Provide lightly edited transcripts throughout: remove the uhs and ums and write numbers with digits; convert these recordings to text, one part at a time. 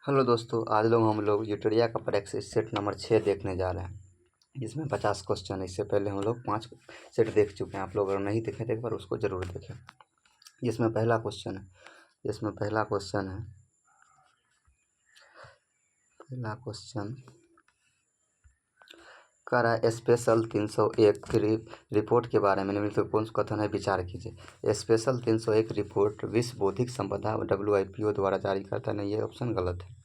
Hello दोस्तों, आज हम लोग यूटरिया का प्रैक्टिस सेट नंबर 6 देखने जा रहे हैं। इसमें 50 क्वेश्चन है। इससे पहले हम लोग 5 सेट देख चुके हैं। आप लोग अगर नहीं देखे थे एक बार उसको ज़रूर देखें। इसमें पहला क्वेश्चन है पहला क्वेश्चन कह रहा है स्पेशल 301 की रिपोर्ट के बारे में निम्नलिखित कौन सा कथन है, विचार कीजिए। स्पेशल 301 रिपोर्ट विश्व बौद्धिक संपदा WIPO द्वारा जारी करता नहीं, ये ऑप्शन गलत है।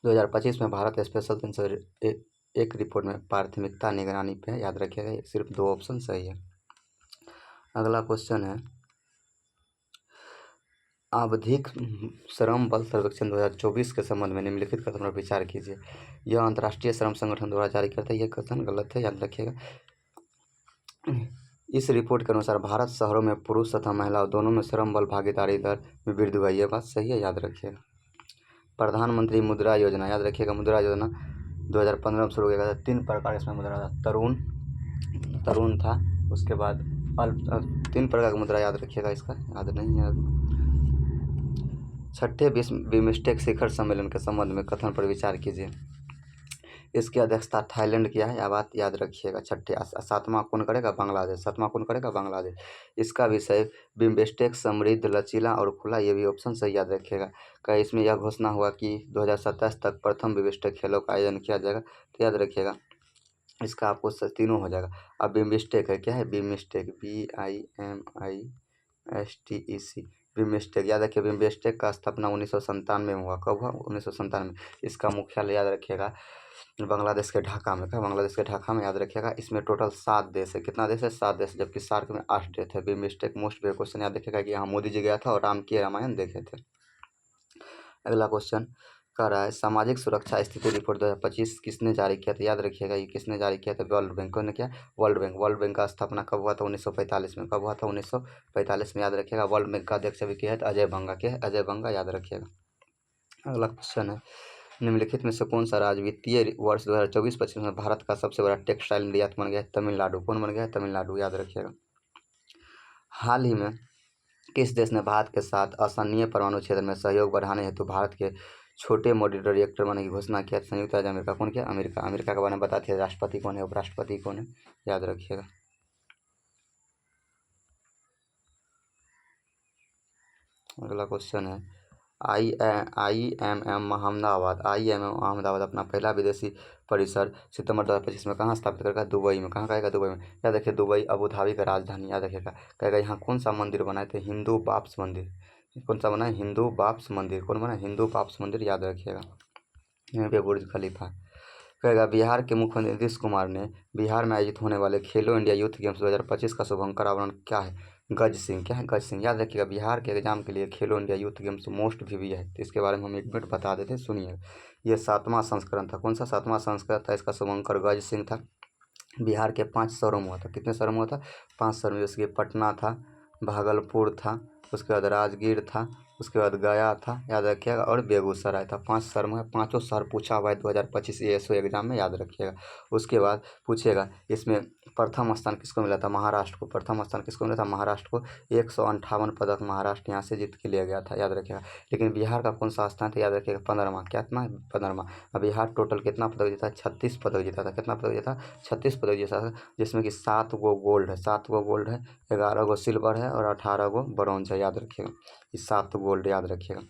2025 में भारत स्पेशल 301 रिपोर्ट में प्राथमिकता निगरानी पे, याद रखिएगा सिर्फ 2 ऑप्शन सही है। अगला क्वेश्चन है आवधिक श्रम बल सर्वेक्षण 2024 के संबंध में निम्नलिखित कथन पर विचार कीजिए। यह अंतर्राष्ट्रीय श्रम संगठन द्वारा जारी करता है, यह कथन गलत है, याद रखिएगा। इस रिपोर्ट के अनुसार भारत शहरों में पुरुष तथा महिलाओं दोनों में श्रम बल भागीदारी दर में वृद्धि हुई, यह बात सही है, याद रखिएगा। प्रधानमंत्री मुद्रा योजना, याद रखिएगा, मुद्रा योजना 2015 में शुरू किया गया था। 3 प्रकार इसमें मुद्रा था, तरुण था, उसके बाद अल्प, 3 प्रकार की मुद्रा, याद रखिएगा, इसका याद नहीं है अभी। 6ठे बिम्स्टेक शिखर सम्मेलन के संबंध में कथन पर विचार कीजिए। इसकी अध्यक्षता थाईलैंड किया है, यह बात याद रखिएगा। 7वां कौन करेगा, बांग्लादेश। 7वां कौन करेगा, बांग्लादेश। इसका विषय बिम्स्टेक समृद्ध, लचीला और खुला, ये भी ऑप्शन सही, याद रखिएगा। का इसमें यह घोषणा हुआ कि 2027 तक प्रथम बिम्स्टेक खेलों का आयोजन किया जाएगा, तो याद रखिएगा इसका आपको तीनों हो जाएगा। अब बिम्स्टेक है, क्या है बिम्स्टेक, BIMSTEC, बिम्स्टेक, याद रखिए। बिम्स्टेक का स्थापना 1997 में हुआ, कब हुआ, 1997 में। इसका मुख्यालय याद रखिएगा बांग्लादेश के ढाका में, क्या बांग्लादेश के ढाका में, याद रखिएगा। इसमें टोटल 7 देश है, कितना देश है, 7 देश, जबकि सार्क में 8 देश है। बिम्स्टेक मोस्ट बेस्ट क्वेश्चन, याद रखिएगा कि यहाँ मोदी जी गया था और राम की रामायण देखे थे। अगला क्वेश्चन कह रहा है सामाजिक सुरक्षा स्थिति रिपोर्ट 2025 किसने जारी किया था, याद रखिएगा ये किसने जारी किया था, वर्ल्ड बैंक ने किया। वर्ल्ड बैंक का स्थापना कब हुआ था, 1945 में। कब हुआ था, 1945 में, याद रखिएगा। वर्ल्ड बैंक का अध्यक्ष अभी क्या है, अजय बंगा, के है, अजय बंगा, याद रखिएगा। अगला क्वेश्चन है निम्नलिखित में से कौन सा राज्य वित्तीय वर्ष 2024-25 में भारत का सबसे बड़ा टेक्सटाइल निर्यात बन गया है, तमिलनाडु। कौन बन गया है, तमिलनाडु, याद रखिएगा। हाल ही में किस देश ने भारत के साथ असंगनीय परमाणु क्षेत्र में सहयोग बढ़ाने हेतु भारत के छोटे मॉड्यूलर रिएक्टर बनने की घोषणा किया, संयुक्त राज्य अमेरिका। कौन किया, अमेरिका। अमेरिका के बारे में बताते हैं, राष्ट्रपति कौन है, उपराष्ट्रपति कौन है, याद रखिएगा। अगला क्वेश्चन है IIMM अहमदाबाद अपना पहला विदेशी परिसर सितंबर 2025 में कहाँ स्थापित करेगा, दुबई में। कहाँ कहेगा, दुबई में, याद रखिए। दुबई अबू धाबी का राजधानी, याद रखिएगा। कहेगा यहाँ कौन सा मंदिर बनाए थे, हिंदू बाप्स मंदिर। कौन सा बना है, हिंदू बाप्स मंदिर। कौन बना है, हिंदू बाप्स मंदिर, याद रखिएगा। यहाँ पे बुर्ज खलीफा। कहेगा बिहार के मुख्यमंत्री नीतीश कुमार ने बिहार में आयोजित होने वाले खेलो इंडिया यूथ गेम्स 2025 का शुभंकर आवरण क्या है, गज सिंह, क्या है, गज सिंह, याद रखिएगा। बिहार के एग्जाम के लिए खेलो इंडिया यूथ गेम्स मोस्ट भी है, तो इसके बारे में हम 1 मिनट बता देते, सुनिए। ये 7वां संस्करण था, कौन सा 7वां संस्करण था, इसका शुभंकर गज सिंह था। बिहार के 5 शहरों में हुआ था, कितने शहरों में हुआ था, 5 शहरों में, जैसे कि पटना था, भागलपुर था, उसके बाद राजगीर था, उसके बाद गया था, याद रखिएगा, और बेगूसराय था। 5 शहर में, 5 शहर पूछा हुआ है 2025 ASO एग्जाम में, याद रखिएगा। उसके बाद पूछेगा इसमें प्रथम स्थान किसको मिला था, महाराष्ट्र को। प्रथम स्थान किसको मिला था, महाराष्ट्र को। 158 पदक महाराष्ट्र यहाँ से जीत के लिया गया था, याद रखिएगा। लेकिन बिहार का कौन सा स्थान था, याद रखिएगा, 15वां। कितना, 15वां। अब बिहार टोटल कितना पदक जीता, 36 पदक जीता था। कितना पदक जीता, 36 पदक जीता था, जिसमें कि 7 गो गोल्ड है, 7 गो गोल्ड है, 11 गो सिल्वर है और 18 गो ब्रॉन्ज है, याद रखिएगा। ये 7 गोल्ड, याद रखिएगा।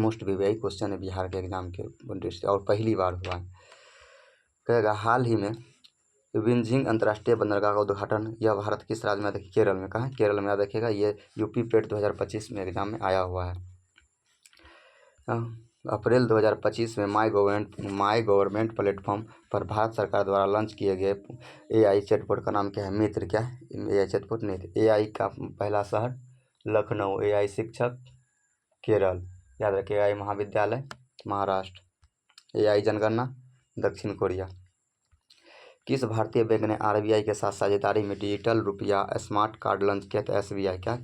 मोस्ट भी वही क्वेश्चन है बिहार के एग्जाम के डिस्ट्रिक्ट, और पहली बार हुआ है। कहेगा हाल ही में विंझिंग अंतर्राष्ट्रीय बंदरगाह का उद्घाटन यह भारत किस राज्य में, देखिए केरल में। कहाँ है, केरल में, याद रखिएगा। ये यूपी पेट 2025 में एग्जाम में आया हुआ है। अप्रैल 2025 में माई गवर्नमेंट प्लेटफॉर्म पर भारत सरकार द्वारा लॉन्च किए गए AI चैटबॉट का नाम क्या है, मित्र। क्या है, AI चैटबॉट मित्र। AI का पहला शहर लखनऊ, AI शिक्षक केरल, याद रखिए। AI महाविद्यालय महाराष्ट्र, AI जनगणना दक्षिण कोरिया। किस भारतीय बैंक ने RBI के साथ साझेदारी में डिजिटल रुपया स्मार्ट कार्ड लॉन्च किया था, SBI। क्या,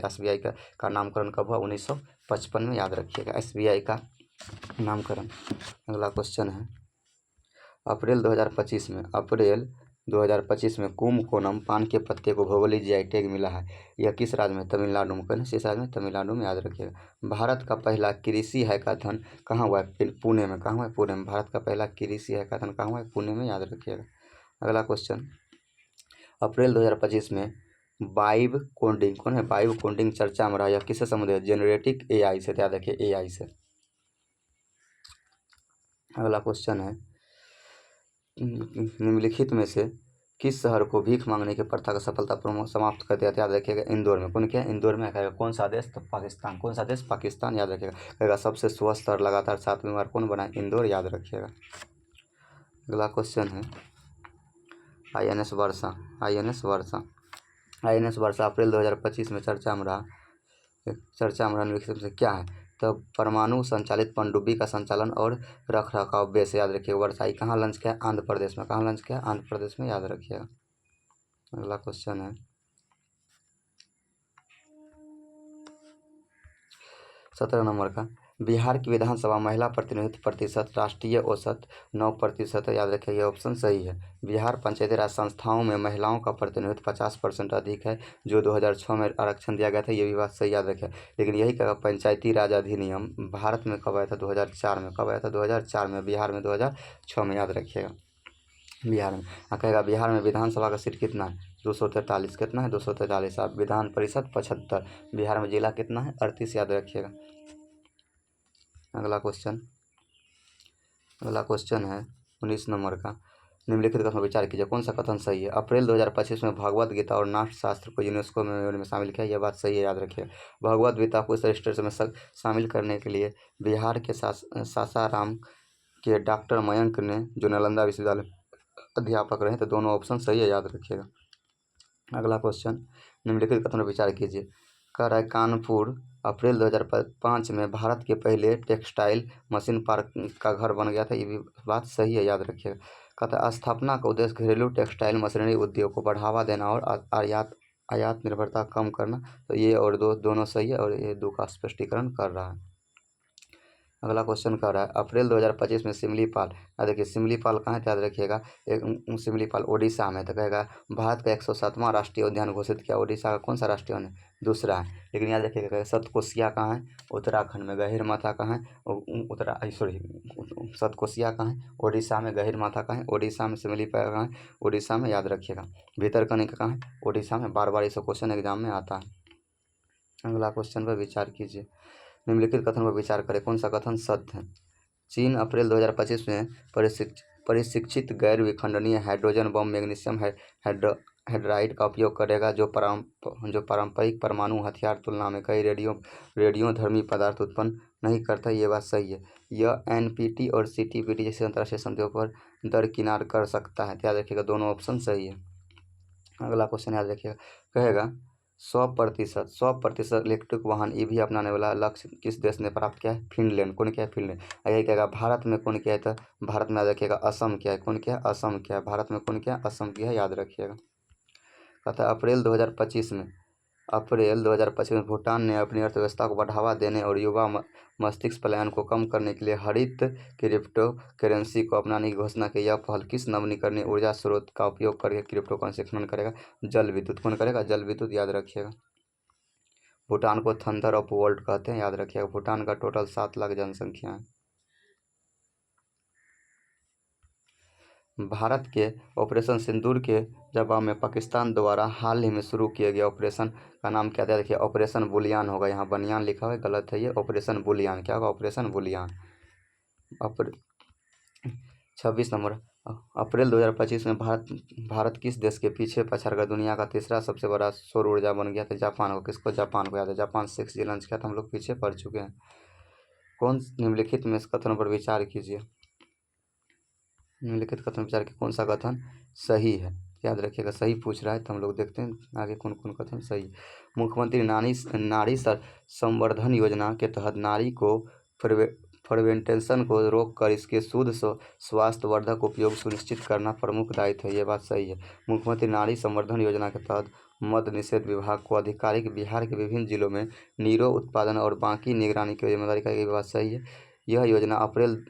SBI का नामकरण कब हुआ, 1955 में, याद रखिएगा, SBI का नामकरण। अगला क्वेश्चन है अप्रैल 2025 में कुंभकोणम पान के पत्ते को भौगोलिक जीआई टैग मिला है। यह किस राज्य में? तमिलनाडु में। किस राज्य में? तमिलनाडु में, याद रखिएगा। भारत का पहला कृषि हैकाथन कहाँ हुआ है? पुणे में। कहाँ हुआ है? पुणे में। भारत का पहला कृषि हैकाथन कहाँ हुआ है? पुणे में, याद रखिएगा। अगला क्वेश्चन, अप्रैल 2025 में वाइब कोडिंग, कौन है? वाइब कोडिंग चर्चा में रहा। यह किससे संबंधित है? जेनरेटिक एआई से, याद रखिए, एआई से। अगला क्वेश्चन है, निम्नलिखित में से किस शहर को भीख मांगने की प्रथा का सफलतापूर्वक समाप्त कर दिया? याद रखिएगा, इंदौर में। कौन क्या? इंदौर में। कहेगा कौन सा देश? तो पाकिस्तान। कौन सा देश? पाकिस्तान, याद रखिएगा। कहेगा सबसे स्वच्छ और लगातार 7वीं बार कौन बना? इंदौर, याद रखिएगा। अगला क्वेश्चन है, INS वर्षा। INS वर्षा, INS वर्षा अप्रैल 2025 में चर्चा में रहा। निम्नलिखित में से क्या है? तो परमाणु संचालित पनडुब्बी का संचालन और रख रखाव बेस, याद रखिए। वर्षाई कहाँ लॉन्च किया? आंध्र प्रदेश में। कहाँ लॉन्च किया? आंध्र प्रदेश में, याद रखिएगा। अगला क्वेश्चन है, 17 नंबर का, बिहार की विधानसभा महिला प्रतिनिधित्व प्रतिशत राष्ट्रीय औसत 9% है, याद रखिए। यह ऑप्शन सही है। बिहार पंचायती राज संस्थाओं में महिलाओं का प्रतिनिधित्व 50% अधिक है, जो 2006 में आरक्षण दिया गया था। ये भी बात सही, याद रखिए। लेकिन यही कहा, पंचायती राज अधिनियम भारत में कब आया था? 2004 में। कब आया था? 2004 में। बिहार में 2006 में, याद रखिएगा। बिहार में कहेगा बिहार में विधानसभा का सीट कितना है? 243। कितना है? 243। आप विधान परिषद 75। बिहार में जिला कितना है? 38, याद रखिएगा। अगला क्वेश्चन है 19 नंबर का, निम्नलिखित कथन पर विचार कीजिए, कौन सा कथन सही है? अप्रैल 2025 में भगवद गीता और नाट्यशास्त्र को यूनेस्को में शामिल किया। यह बात सही है, याद रखिए। भगवद गीता को इस रजिस्टर में शामिल करने के लिए बिहार के सासाराम के डॉक्टर मयंक ने, जो नालंदा विश्वविद्यालय अध्यापक रहे, तो दोनों ऑप्शन सही है, याद रखिएगा। अगला क्वेश्चन, निम्नलिखित कथन पर विचार कीजिए। कह रहा है कानपुर अप्रैल 2005 में भारत के पहले टेक्सटाइल मशीन पार्क का घर बन गया था। ये भी बात सही है, याद रखिएगा। कहता है स्थापना का उद्देश्य घरेलू टेक्सटाइल मशीनरी उद्योग को बढ़ावा देना और आयात निर्भरता कम करना। तो ये और दोनों सही है, और ये दो का स्पष्टीकरण कर रहा है। अगला क्वेश्चन कर रहा है अप्रैल 2025 में सिमलीपाल, देखिए सिमलीपाल कहाँ है? याद रखिएगा, सिमलीपाल ओडिशा में। तो कहेगा भारत का 107वां राष्ट्रीय उद्यान घोषित किया। ओडिशा का कौन सा राष्ट्रीय उद्यान? दूसरा है। लेकिन याद रखिएगा, सतकोसिया कहाँ है? उत्तराखंड में। गहिरमाथा कहाँ है? सतकोसिया कहाँ है? ओडिशा में। गहिरमाथा कहाँ है? ओडिशा में। सिमलीपाल कहाँ है? ओडिशा में, याद रखिएगा। भीतरकनिका कहाँ है? ओडिशा में। बार बार इसे क्वेश्चन एग्जाम में आता है। अगला क्वेश्चन पर विचार कीजिए, निम्नलिखित कथन पर विचार करें, कौन सा कथन सत्य है? चीन अप्रैल 2025 में प्रशिक्षित गैर विखंडनीय हाइड्रोजन बम मैग्नीशियम हाइड्राइड का उपयोग करेगा, जो पारंपरिक परमाणु हथियार तुलना में कई रेडियोधर्मी पदार्थ उत्पन्न नहीं करता। ये बात सही है। यह NPT और CTBT जैसे अंतर्राष्ट्रीय संधियों पर दरकिनार कर सकता है। याद रखिएगा, दोनों ऑप्शन सही है। अगला क्वेश्चन याद रखिएगा, कहेगा 100% इलेक्ट्रिक वाहन EV अपनाने वाला लक्ष्य किस देश ने प्राप्त किया है? फिनलैंड। कौन क्या है? फिनलैंड। यही कहेगा भारत में कौन क्या है? तो भारत में याद रखिएगा असम क्या है? कौन क्या है? असम क्या है? भारत में कौन क्या है? असम क्या है, याद रखिएगा। कहता है अप्रैल 2025 में भूटान ने अपनी अर्थव्यवस्था को बढ़ावा देने और युवा मस्तिष्क पलायन को कम करने के लिए हरित क्रिप्टो करेंसी को अपनाने की घोषणा की। यह पहल किस नवीकरणीय ऊर्जा स्रोत का उपयोग करके क्रिप्टो करेंसी खनन करेगा? जल विद्युत। कौन करेगा? जल विद्युत, याद रखिएगा। भूटान को थंडर ऑफ वर्ल्ड कहते हैं, याद रखिएगा। भूटान का टोटल 7 लाख जनसंख्या है। भारत के ऑपरेशन सिंदूर के जवाब में पाकिस्तान द्वारा हाल ही में शुरू किए गए ऑपरेशन का नाम क्या था? देखिए ऑपरेशन बुलियान होगा। यहाँ बनियान लिखा हुआ है, गलत है ये। ऑपरेशन बुलियान क्या होगा? Operation Boolean. 26 नंबर, अप्रैल 2025 में भारत किस देश के पीछे पछाड़कर दुनिया का तीसरा सबसे बड़ा सौर ऊर्जा बन गया था? जापान को। किसको? जापान को, याद है। जापान 6G लॉन्च किया था। हम लोग पीछे पड़ चुके हैं। कौन निम्नलिखित में इस कथन पर विचार कीजिए, निम्नलिखित कथन विचार के कौन सा कथन सही है? याद रखिएगा, सही पूछ रहा है, तो हम लोग देखते हैं आगे कौन कौन कथन सही है। मुख्यमंत्री नारी संवर्धन योजना के तहत नारी को फर्मेंटेशन को रोककर इसके शुद्ध स्वास्थ्यवर्धक उपयोग सुनिश्चित करना प्रमुख दायित्व है। ये बात सही है। मुख्यमंत्री नारी संवर्धन योजना के तहत मद्य निषेध विभाग को आधिकारिक बिहार के विभिन्न जिलों में नीरो उत्पादन और बाकी निगरानी की जिम्मेदारी का। ये बात सही है। यह योजना अप्रैल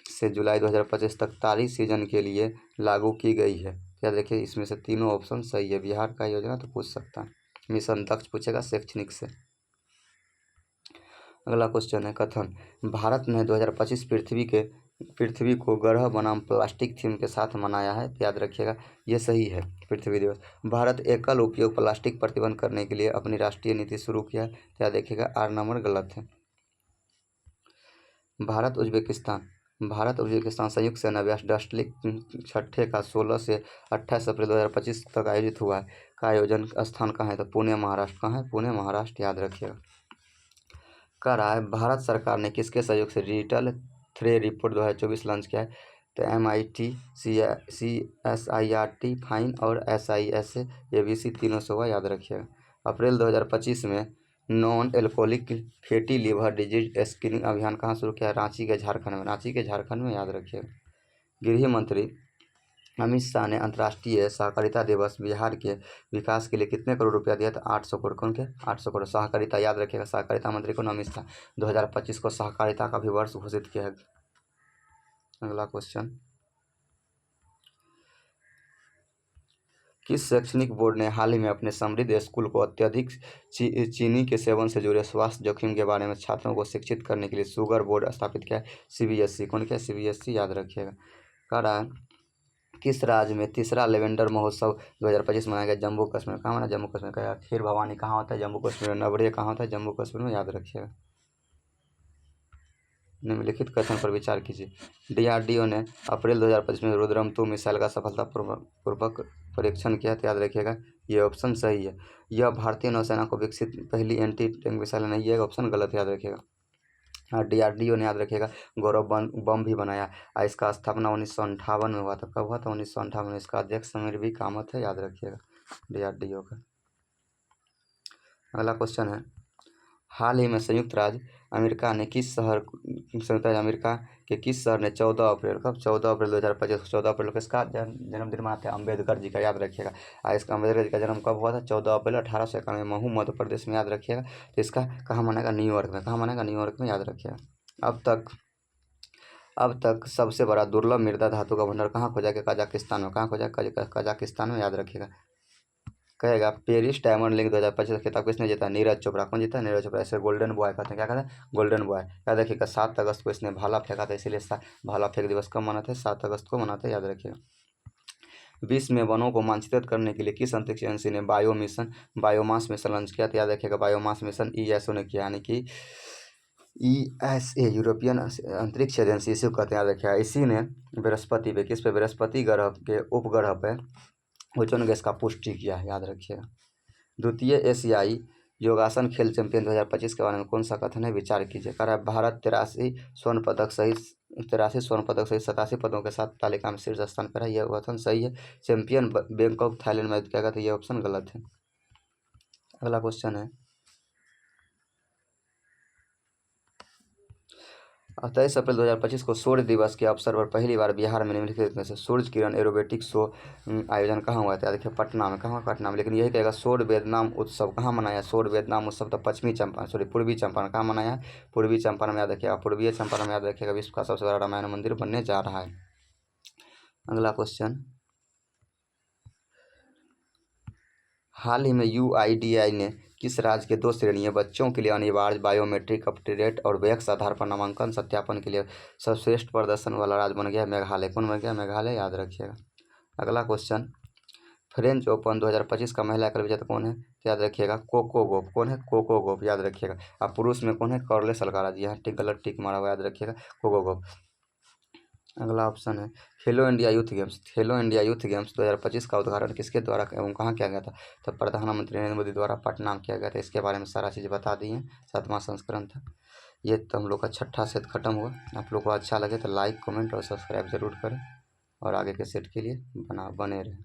से जुलाई 2025 तक तारी सीजन के लिए लागू की गई है। तो याद रखिए इसमें से तीनों ऑप्शन सही है। बिहार का योजना तो पूछ सकता है। मिशन दक्ष पूछेगा शैक्षणिक से। अगला क्वेश्चन है कथन, भारत ने 2025 पृथ्वी को ग्रह बनाम प्लास्टिक थीम के साथ मनाया है। तो याद रखिएगा ये सही है। पृथ्वी दिवस, भारत एकल उपयोग प्लास्टिक प्रतिबंध करने के लिए अपनी राष्ट्रीय नीति शुरू किया है। तो याद रखिएगा 8 नंबर गलत है। भारत उज्बेकिस्तान संयुक्त सेना अभ्यास डस्टलिक छठे का 16 से 28 अप्रैल 2025 तक आयोजित हुआ है। का आयोजन स्थान कहाँ है? तो पुणे महाराष्ट्र। कहाँ है? पुणे महाराष्ट्र, याद रखिएगा। कह रहा है भारत सरकार ने किसके सहयोग से डिजिटल थ्रे रिपोर्ट 2024 लॉन्च किया है? तो MIT, CSIRT, फाइन और SIS ABC तीनों से हुआ, याद रखिएगा। अप्रैल 2025 में non alcoholic fatty liver disease screening अभियान कहाँ शुरू किया है? रांची के झारखंड में, याद रखिएगा। गृह मंत्री अमित शाह ने अंतर्राष्ट्रीय सहकारिता दिवस बिहार के विकास के लिए कितने करोड़ रुपया दिया था? 800 करोड़। कौन के? 800 करोड़। सहकारिता, याद रखिएगा। सहकारिता मंत्री कौन? अमित शाह। 2025 को सहकारिता का भी वर्ष घोषित किया है। अगला क्वेश्चन, किस शैक्षणिक बोर्ड ने हाल ही में अपने समृद्ध स्कूल को अत्यधिक चीनी के सेवन से जुड़े स्वास्थ्य जोखिम के बारे में छात्रों को शिक्षित करने के लिए शुगर बोर्ड स्थापित किया है? CBSE। कौन क्या? CBSE, याद रखिएगा। कह रहा है किस राज्य में तीसरा लेवेंडर महोत्सव 2025 मनाया गया? जम्मू कश्मीर। कहाँ मना? जम्मू कश्मीर का। खीर भवानी कहाँ होता है? जम्मू कश्मीर में। नवरे कहाँ होता है? जम्मू कश्मीर में, याद रखिएगा। निम्नलिखित कथन पर विचार कीजिए। DRDO ने अप्रैल 2025 में रुद्रम 2 मिसाइल का सफलतापूर्वक परीक्षण किया। तो याद रखिएगा ये ऑप्शन सही है। यह भारतीय नौसेना को विकसित पहली एंटी टैंक मिसाइल नहीं है, ऑप्शन गलत, याद रखिएगा। DRDO ने, याद रखिएगा, गौरव बम भी बनाया। इसका स्थापना 1958 में हुआ था। कब हुआ था? 1958 में। इसका अध्यक्ष समीर भी कामत है, याद रखिएगा, DRDO का। अगला क्वेश्चन है, हाल ही में संयुक्त राज्य अमेरिका के किस शहर ने 14 अप्रैल, कब? 14 अप्रैल 2025, 14 अप्रैल को इसका जन्मदिन मनाते हैं? अम्बेडकर जी का, याद रखिएगा। इसका अम्बेडकर जी का जन्म कब हुआ था? 14 अप्रैल 1891 महू मध्य प्रदेश में, याद रखिएगा। तो इसका कहाँ मनाएगा? न्यूयॉर्क में। कहाँ मनाएगा? न्यूयॉर्क में, याद रखिएगा। अब तक सबसे बड़ा दुर्लभ मृदा धातु का भंडार कहाँ खोजा गया? कजाकिस्तान में। कहाँ खोजा? कजाकिस्तान में, याद रखिएगा। कहेगा पेरिस डायमंड लीग 2025 खिताब किसने जीता? नीरज चोपड़ा। कौन जीता? नीरज चोपड़ा। इसे गोल्डन बॉय कहते हैं। क्या कहते हैं? Golden boy. याद रखिएगा 7 अगस्त को इसने भाला फेंका था, इसीलिए भाला फेंक दिवस कब मनाते हैं? 7 अगस्त को मनाते हैं, याद रखिएगा। विश्व में वनों को मानचित्रित करने के लिए किस अंतरिक्ष एजेंसी ने बायोमास मिशन लॉन्च किया? तो याद रखिएगा बायोमास मिशन ESO ने किया, यानी कि ESA यूरोपियन अंतरिक्ष एजेंसी, इसी को कहते हैं, याद रखिएगा। इसी ने बृहस्पति पे, किस पे? बृहस्पति ग्रह के उपग्रह पे ओजोन गैस का पुष्टि किया है, याद रखिएगा। द्वितीय एशियाई योगासन खेल चैंपियन 2025 के बारे में कौन सा कथन है? विचार कीजिए। कह रहा है भारत 83 स्वर्ण पदक सहित 87 पदों के साथ तालिका में शीर्ष स्थान पर है, यह कथन सही है। चैंपियन बैंकॉक थाईलैंड में क्या कहते हैं? यह ऑप्शन गलत है। अगला क्वेश्चन है, 23 अप्रैल 2025 को सूर्य दिवस के अवसर पर पहली बार बिहार में निम्नलिखित में से सूर्य किरण एरोबेटिक शो आयोजन कहाँ हुआ था? देखिए पटना में। कहाँ? पटना में। लेकिन यही कहेगा सूर्य वेदनाम उत्सव कहाँ मनाया? सूर्य वेदनाम उत्सव तो पूर्वी चंपारण। कहाँ मनाया है? पूर्वी चंपारण में, याद रखिएगा। पूर्वी चंपारण में, याद रखिएगा, विश्व का सबसे बड़ा रामायण मंदिर बनने जा रहा है। अगला क्वेश्चन, हाल ही में UIDAI ने किस राज्य के 2 श्रेणीय बच्चों के लिए अनिवार्य बायोमेट्रिक अपडेट और वैक्स आधार पर नामांकन सत्यापन के लिए सर्वश्रेष्ठ प्रदर्शन वाला राज्य बन गया? मेघालय। कौन बन गया? मेघालय, याद रखिएगा। अगला क्वेश्चन, फ्रेंच ओपन 2025 का महिला एकल विजेता कौन है? तो याद रखिएगा कोको गॉफ। कौन है? कोको गॉफ, याद रखिएगा। अब पुरुष में कौन है? Carlos Alcaraz. यहाँ गलत टिक मारा हुआ, याद रखिएगा, कोको गॉफ। अगला ऑप्शन है खेलो इंडिया यूथ गेम्स 2025 का उद्घाटन किसके द्वारा एवं कहाँ किया गया था? तो प्रधानमंत्री नरेंद्र मोदी द्वारा पटना में किया गया था। इसके बारे में सारा चीज़ बता दी है। 7वां संस्करण था ये। तो हम लोग का 6ठा सेट खत्म हुआ। आप लोग को अच्छा लगे तो लाइक, कमेंट और सब्सक्राइब जरूर करें और आगे के सेट के लिए बने रहें।